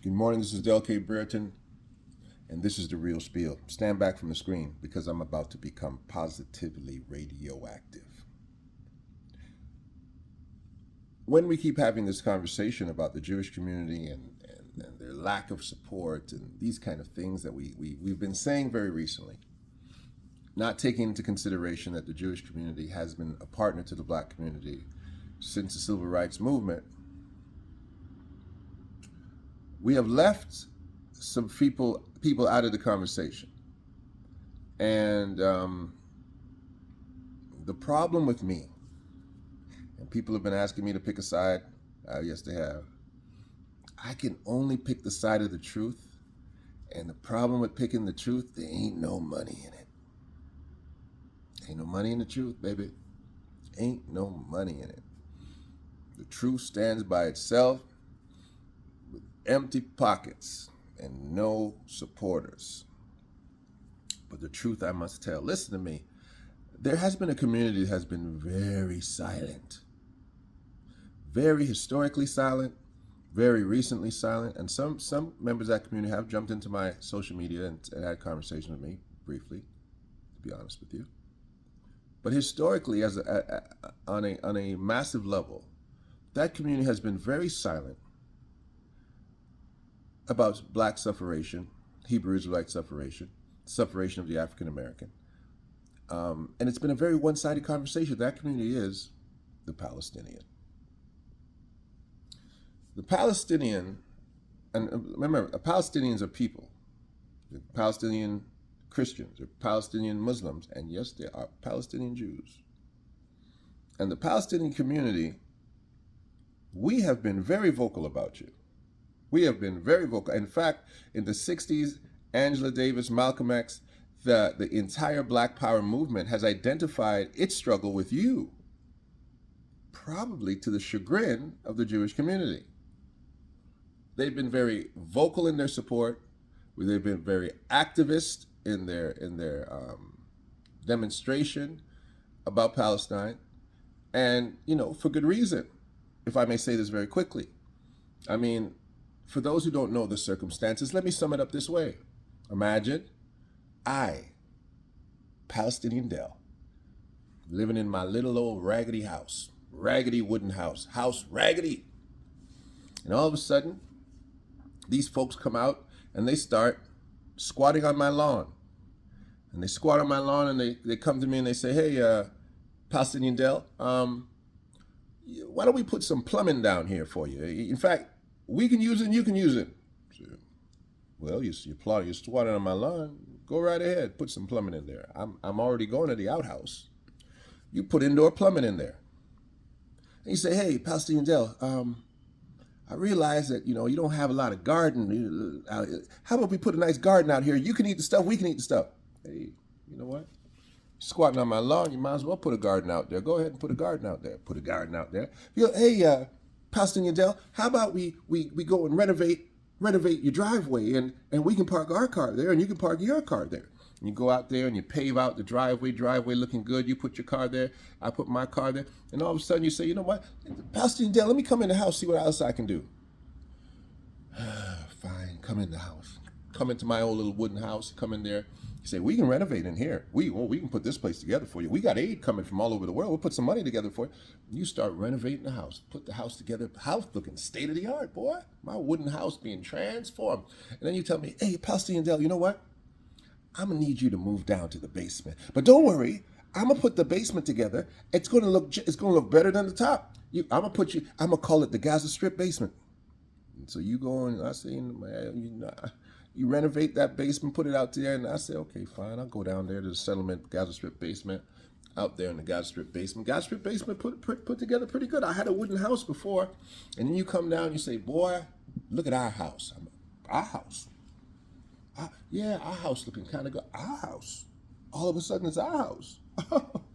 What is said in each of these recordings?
Good morning, this is Del K. Brereton, and this is The Real Spiel. Stand back from the screen because I'm about to become positively radioactive. When we keep having this conversation about the Jewish community and their lack of support and these kind of things that we've been saying very recently, not taking into consideration that the Jewish community has been a partner to the black community since the Civil Rights Movement, we have left some people out of the conversation. And the problem with me, and people have been asking me to pick a side, yes they have, I can only pick the side of the truth. And the problem with picking the truth, there ain't no money in it. Ain't no money in the truth, baby. Ain't no money in it. The truth stands by itself with empty pockets and no supporters. But the truth I must tell. Listen to me. There has been a community that has been very silent. Very historically silent, very recently silent. And some members of that community have jumped into my social media and had conversations with me briefly, to be honest with you. But historically, on a massive level, that community has been very silent about black sufferation, Hebrew Israelite sufferation of the African American. And it's been a very one-sided conversation. That community is the Palestinian. The Palestinian, and remember, Palestinians are people. They're Palestinian Christians, they're Palestinian Muslims, and yes, there are Palestinian Jews. And the Palestinian community, we have been very vocal about you. We have been very vocal. In fact, in the 60s, Angela Davis, Malcolm X, the entire Black Power movement has identified its struggle with you, probably to the chagrin of the Jewish community. They've been very vocal in their support. They've been very activist in their demonstration about Palestine, and for good reason, if I may say this very quickly. I mean, for those who don't know the circumstances, let me sum it up this way. Imagine I, Palestinian Del, living in my little old raggedy house, raggedy wooden house raggedy. And all of a sudden, these folks come out and they start squatting on my lawn. And they squat on my lawn and they come to me and they say, hey, Palestinian Del, why don't we put some plumbing down here for you? In fact, we can use it and you can use it. So, well, you're squatting on my lawn. Go right ahead, put some plumbing in there. I'm already going to the outhouse. You put indoor plumbing in there. And you say, hey, Palestinian Del, I realize that, you don't have a lot of garden. How about we put a nice garden out here? You can eat the stuff, we can eat the stuff. Hey, you know what? You're squatting on my lawn, you might as well put a garden out there. Go ahead and put a garden out there. Put a garden out there. Hey, Palestinian Del, how about we go and renovate your driveway and we can park our car there and you can park your car there. And you go out there and you pave out the driveway looking good. You put your car there, I put my car there. And all of a sudden you say, you know what, Palestinian Del, let me come in the house, see what else I can do. Fine, come in the house. Come into my old little wooden house, come in there. You say, we can renovate in here. We can put this place together for you. We got aid coming from all over the world. We'll put some money together for you. You start renovating the house. Put the house together. House looking state of the art, boy. My wooden house being transformed. And then you tell me, hey, Palestinian Del, you know what? I'm going to need you to move down to the basement. But don't worry. I'm going to put the basement together. It's going to look better than the top. I'm going to call it the Gaza Strip basement. And so you go and I say, you renovate that basement, put it out there, and I say, okay, fine, I'll go down there to the settlement, Gaza Strip basement, out there in the Gaza Strip basement. Gaza Strip basement put together pretty good. I had a wooden house before, and then you come down and you say, boy, look at our house. Our house. Our house looking kind of good. Our house. All of a sudden, it's our house.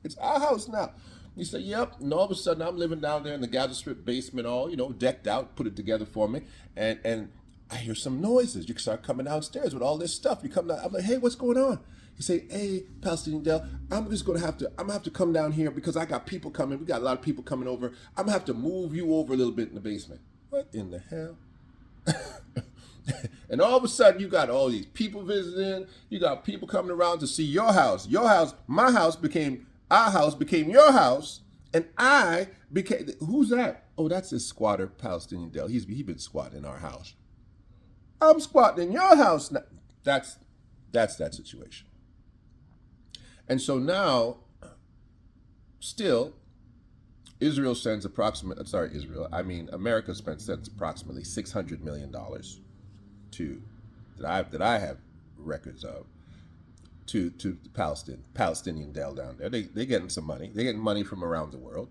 It's our house now. You say, yep, and all of a sudden, I'm living down there in the Gaza Strip basement, all, decked out, put it together for me, and I hear some noises. You start coming downstairs with all this stuff. You come down. I'm like, hey, what's going on? You say, hey, Palestinian Del, I'm gonna have to come down here because I got people coming. We got a lot of people coming over. I'm gonna have to move you over a little bit in the basement. What in the hell? And all of a sudden, you got all these people visiting. You got people coming around to see your house. Your house, my house became, our house became your house. And I became, who's that? Oh, that's this squatter, Palestinian Dell. He's been squatting in our house. I'm squatting in your house now. That's that situation. And so now, still, America sends approximately $600 million to, that I have records of, to Palestinian Dell down there. They getting some money. They're getting money from around the world,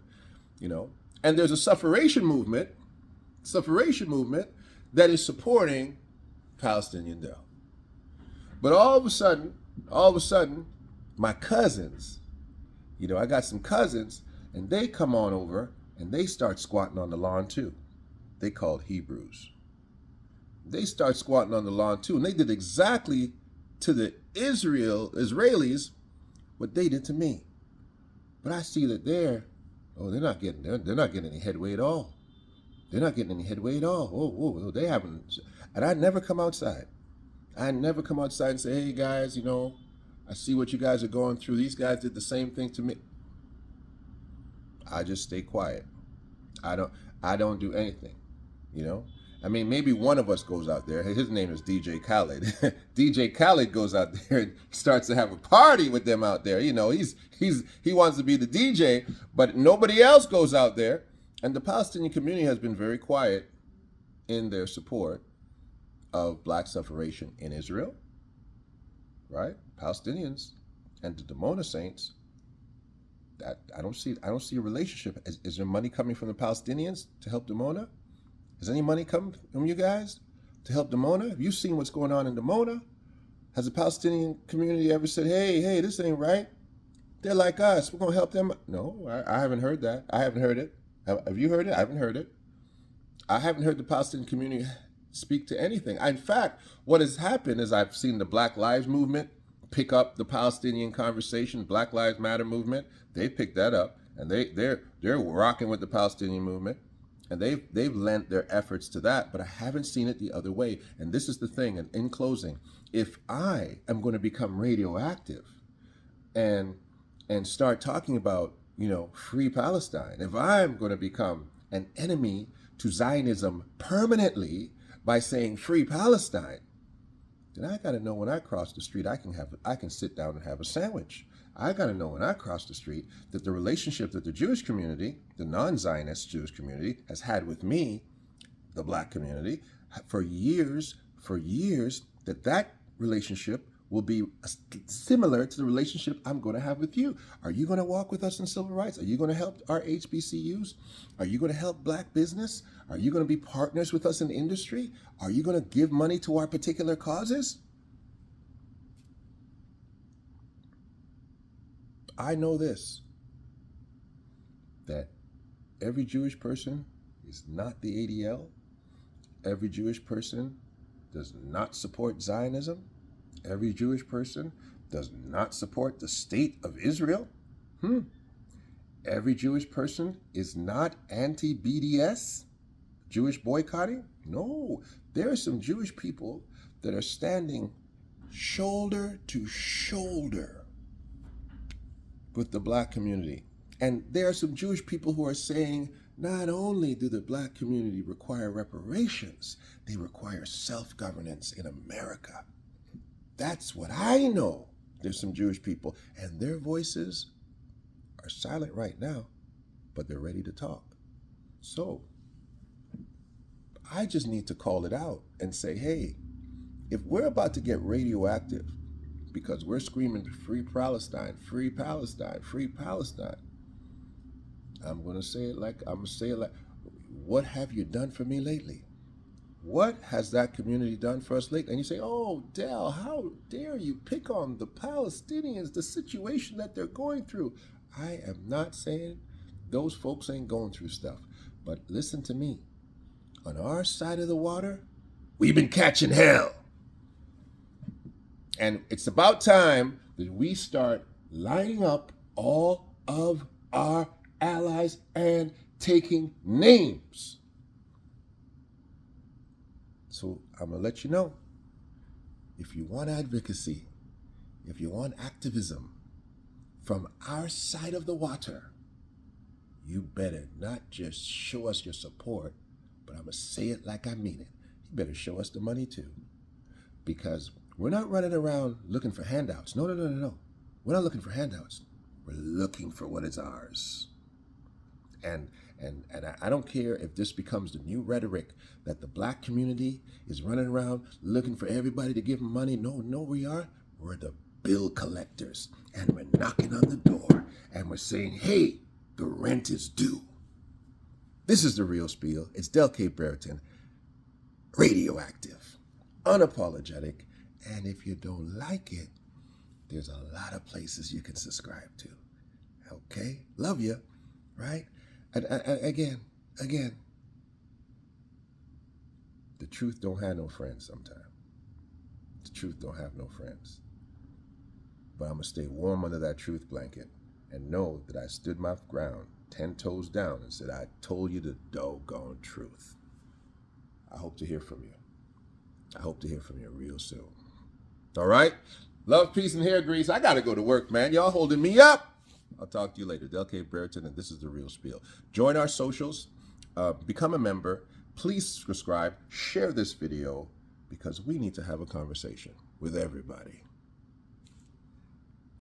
you know. And there's a suffragation movement that is supporting Palestinian Dell. But all of a sudden, my cousins, you know, I got some cousins, and they come on over and they start squatting on the lawn too. They called Hebrews. They start squatting on the lawn too, and they did exactly to the Israelis what they did to me. But I see that they're not getting any headway at all. They're not getting any headway at all. Oh, they haven't. And I never come outside. I never come outside and say, hey guys, you know, I see what you guys are going through. These guys did the same thing to me. I just stay quiet. I don't do anything, you know. I mean, maybe one of us goes out there. His name is DJ Khaled. DJ Khaled goes out there and starts to have a party with them out there. You know, he wants to be the DJ, but nobody else goes out there. And the Palestinian community has been very quiet in their support of black suffragation in Israel, right? Palestinians and the Dimona Saints. That I don't see a relationship. Is there money coming from the Palestinians to help Dimona? Has any money come from you guys to help Dimona? Have you seen what's going on in Dimona? Has the Palestinian community ever said, hey, this ain't right? They're like us. We're going to help them. No, I haven't heard that. I haven't heard it. Have you heard it? I haven't heard it. I haven't heard the Palestinian community speak to anything. In fact, what has happened is I've seen the Black Lives Movement pick up the Palestinian conversation, Black Lives Matter movement. They picked that up, and they're rocking with the Palestinian movement. And they've lent their efforts to that, but I haven't seen it the other way. And this is the thing, and in closing, if I am going to become radioactive and start talking about, you know, free Palestine, if I'm going to become an enemy to Zionism permanently by saying free Palestine, then I got to know when I cross the street, I can sit down and have a sandwich. I got to know when I cross the street that the relationship that the Jewish community, the non-Zionist Jewish community, has had with me, the black community, for years, that relationship will be similar to the relationship I'm going to have with you. Are you going to walk with us in civil rights? Are you going to help our HBCUs? Are you going to help black business? Are you going to be partners with us in the industry? Are you going to give money to our particular causes? I know this, that every Jewish person is not the ADL. Every Jewish person does not support Zionism. Every Jewish person does not support the state of Israel. Every Jewish person is not anti-BDS, Jewish boycotting. No, there are some Jewish people that are standing shoulder to shoulder with the black community. And there are some Jewish people who are saying, not only do the black community require reparations, they require self-governance in America. That's what I know. There's some Jewish people, and their voices are silent right now, but they're ready to talk. So I just need to call it out and say, hey, if we're about to get radioactive because we're screaming free Palestine, free Palestine, free Palestine, I'm going to say it like, what have you done for me lately? What has that community done for us lately? And you say, oh, Dell, how dare you pick on the Palestinians, the situation that they're going through. I am not saying those folks ain't going through stuff. But listen to me. On our side of the water, we've been catching hell. And it's about time that we start lining up all of our allies and taking names. So I'm going to let you know, if you want advocacy, if you want activism from our side of the water, you better not just show us your support, but I'm going to say it like I mean it. You better show us the money too. Because we're not running around looking for handouts. No, no, no, no, no. We're not looking for handouts. We're looking for what is ours. And I don't care if this becomes the new rhetoric that the black community is running around looking for everybody to give them money. No, we are. We're the bill collectors. And we're knocking on the door. And we're saying, hey, the rent is due. This is the real spiel. It's Del K. Brereton. Radioactive. Unapologetic. And if you don't like it, there's a lot of places you can subscribe to. Okay? Love you. Right? And again, the truth don't have no friends sometimes. The truth don't have no friends. But I'm going to stay warm under that truth blanket and know that I stood my ground 10 toes down and said, I told you the doggone truth. I hope to hear from you. I hope to hear from you real soon. All right? Love, peace, and hair grease. I got to go to work, man. Y'all holding me up. I'll talk to you later. Del K. Brereton, and this is The Real Spiel. Join our socials. Become a member. Please subscribe. Share this video because we need to have a conversation with everybody.